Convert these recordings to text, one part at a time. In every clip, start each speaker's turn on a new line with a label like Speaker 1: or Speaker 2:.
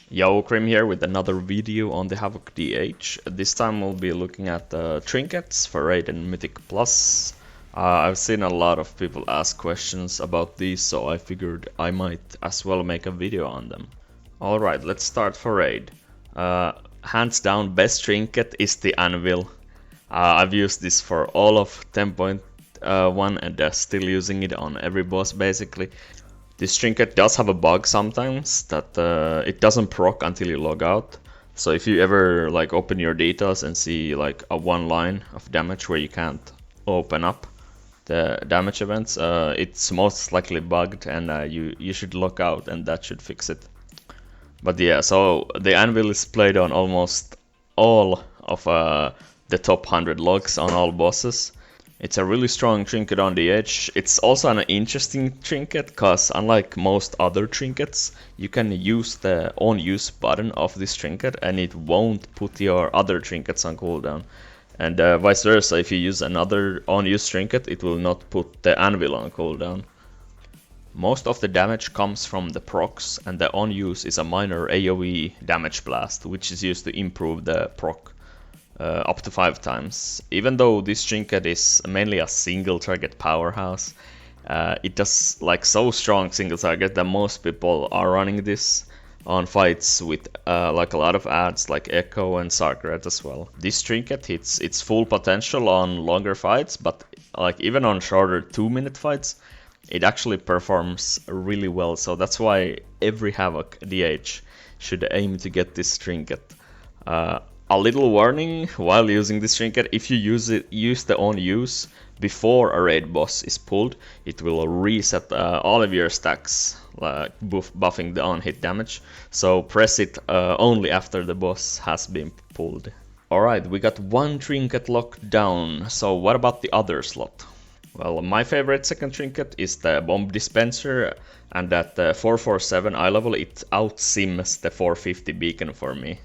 Speaker 1: Yo, Krim here with another video on the Havoc DH. This time we'll be looking at the trinkets for Raid and Mythic Plus. I've seen a lot of people ask questions about these, so I figured I might as well make a video on them. Alright, let's start for Raid. Hands down, best trinket is the Anvil. I've used this for all of 10.1 and still using it on every boss basically. This trinket does have a bug sometimes that it doesn't proc until you log out. So if you ever like open your details and see like a one line of damage where you can't open up the damage events, it's most likely bugged and you should log out and that should fix it. But yeah, so the Anvil is played on almost all of the top 100 logs on all bosses. It's a really strong trinket on the edge. It's also an interesting trinket, cause unlike most other trinkets, you can use the on use button of this trinket and it won't put your other trinkets on cooldown. And vice versa, if you use another on use trinket, it will not put the Anvil on cooldown. Most of the damage comes from the procs, and the on use is a minor AoE damage blast, which is used to improve the proc. Up to 5 times. Even though this trinket is mainly a single target powerhouse, it does like so strong single target that most people are running this on fights with like a lot of adds like Echo and Sarkret as well. This trinket hits its full potential on longer fights, but like even on shorter 2-minute fights, it actually performs really well. So that's why every Havoc DH should aim to get this trinket. A little warning while using this trinket: if you use the on use before a raid boss is pulled, it will reset all of your stacks, like buffing the on hit damage. So press it only after the boss has been pulled. Alright, we got one trinket locked down, so what about the other slot? Well, my favorite second trinket is the bomb dispenser, and at the 447 eye level it outsims the 450 beacon for me.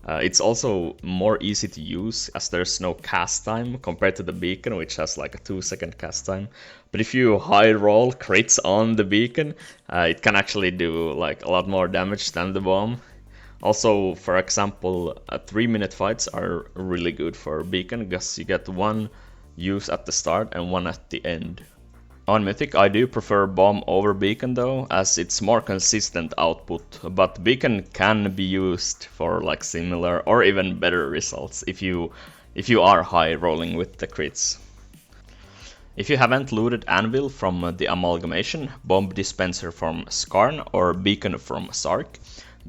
Speaker 1: It's also more easy to use as there's no cast time compared to the beacon, which has like a 2-second cast time. But if you high roll crits on the beacon, it can actually do like a lot more damage than the bomb. Also, for example, 3-minute fights are really good for beacon because you get one use at the start and one at the end. On Mythic, I do prefer bomb over beacon though, as it's more consistent output, but beacon can be used for like similar or even better results if you are high rolling with the crits. If you haven't looted Anvil from the amalgamation, bomb dispenser from Skarn or beacon from Sark,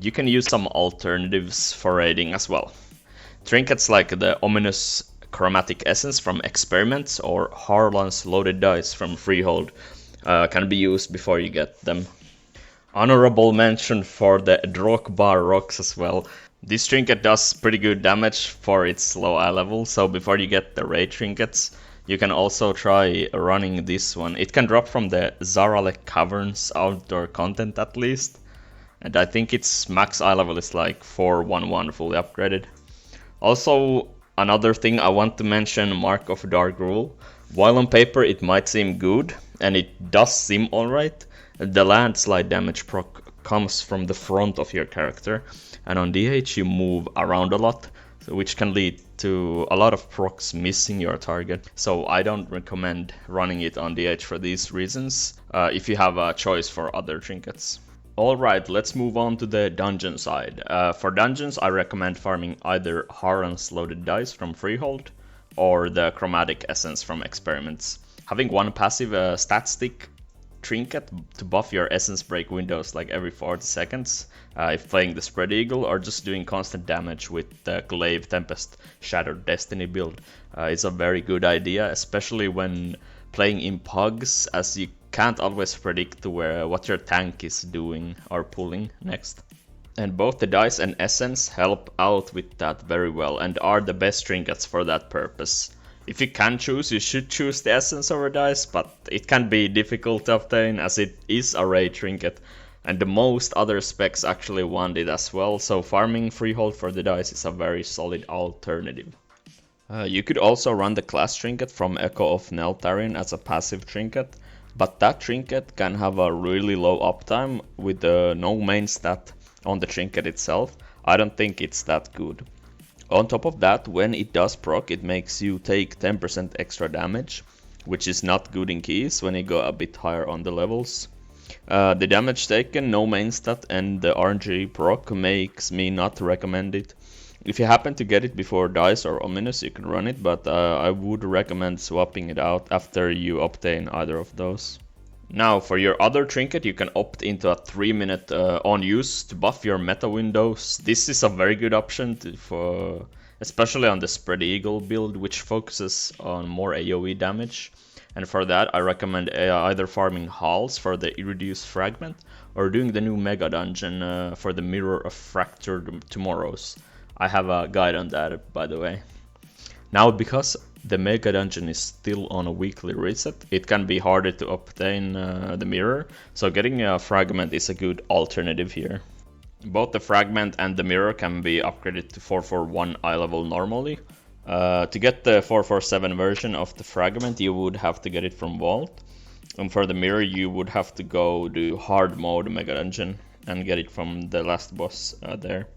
Speaker 1: you can use some alternatives for raiding as well. Trinkets like the ominous chromatic essence from Experiments or Harlan's loaded dice from Freehold can be used before you get them. Honorable mention for the Drogbar rocks as well. This trinket does pretty good damage for its low eye level, so before you get the raid trinkets, you can also try running this one. It can drop from the Zaralek Caverns outdoor content at least, and I think its max eye level is like 411 fully upgraded. Also, another thing I want to mention, Mark of Dark Rule. While on paper it might seem good, and it does seem alright, the landslide damage proc comes from the front of your character, and on DH you move around a lot, which can lead to a lot of procs missing your target. So I don't recommend running it on DH for these reasons, if you have a choice for other trinkets. Alright, let's move on to the dungeon side. For dungeons, I recommend farming either Harlan's loaded dice from Freehold or the chromatic essence from Experiments. Having one passive stat stick trinket to buff your essence break windows like every 40 seconds, if playing the Spread Eagle or just doing constant damage with the Glaive Tempest Shattered Destiny build, is a very good idea, especially when playing in pugs, as you can't always predict what your tank is doing or pulling next. And both the dice and essence help out with that very well and are the best trinkets for that purpose. If you can choose, you should choose the essence over dice, but it can be difficult to obtain as it is a raid trinket, and the most other specs actually want it as well, so farming Freehold for the dice is a very solid alternative. You could also run the class trinket from Echo of Neltharion as a passive trinket, but that trinket can have a really low uptime with no main stat on the trinket itself, I don't think it's that good. On top of that, when it does proc, it makes you take 10% extra damage, which is not good in keys when you go a bit higher on the levels. The damage taken, no main stat, and the RNG proc makes me not recommend it. If you happen to get it before Dice or Ominous, you can run it, but I would recommend swapping it out after you obtain either of those. Now, for your other trinket, you can opt into a 3-minute on use to buff your meta windows. This is a very good option for, especially on the Spread Eagle build, which focuses on more AoE damage. And for that, I recommend either farming halls for the reduced fragment, or doing the new mega dungeon for the Mirror of Fractured Tomorrows. I have a guide on that, by the way. Now, because the mega dungeon is still on a weekly reset, it can be harder to obtain the mirror, so getting a fragment is a good alternative here. Both the fragment and the mirror can be upgraded to 441 eye level normally. To get the 447 version of the fragment, you would have to get it from Vault, and for the mirror you would have to go do hard mode mega dungeon and get it from the last boss there.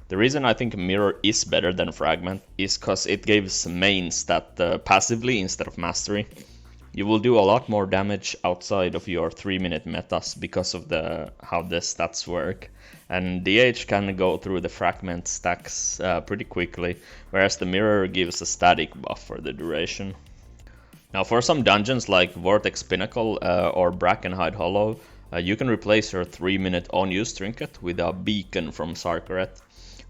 Speaker 1: The reason I think Mirror is better than Fragment is because it gives main stat passively instead of mastery. You will do a lot more damage outside of your 3-minute metas because of how the stats work. And DH can go through the Fragment stacks pretty quickly, whereas the Mirror gives a static buff for the duration. Now for some dungeons like Vortex Pinnacle or Brackenhide Hollow, you can replace your 3-minute on-use trinket with a beacon from Sarkaret.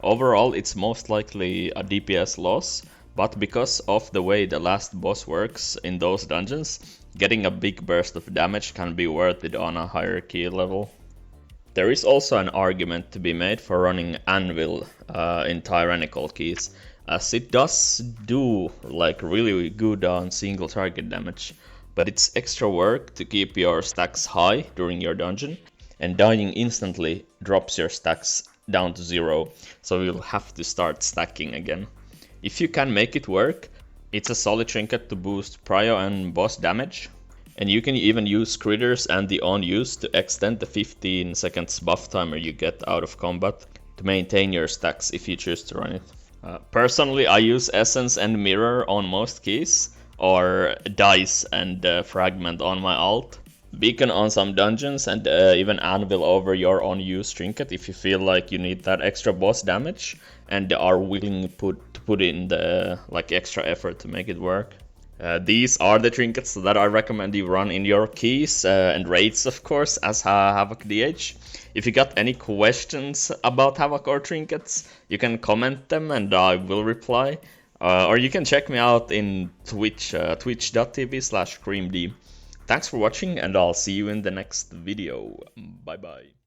Speaker 1: Overall, it's most likely a DPS loss, but because of the way the last boss works in those dungeons, getting a big burst of damage can be worth it on a higher key level. There is also an argument to be made for running Anvil in tyrannical keys, as it does do like really good on single target damage, but it's extra work to keep your stacks high during your dungeon, and dying instantly drops your stacks down to 0, so you'll have to start stacking again. If you can make it work, it's a solid trinket to boost prio and boss damage, and you can even use critters and the on use to extend the 15 seconds buff timer you get out of combat to maintain your stacks if you choose to run it. Personally, I use Essence and Mirror on most keys, or Dice and Fragment on my alt. Beacon on some dungeons, and even Anvil over your on-use trinket if you feel like you need that extra boss damage and are willing to put in the extra effort to make it work. These are the trinkets that I recommend you run in your keys and raids, of course, as Havoc DH. If you got any questions about Havoc or trinkets, you can comment them and I will reply. Or you can check me out in Twitch, twitch.tv/creamd. Thanks for watching, and I'll see you in the next video. Bye bye.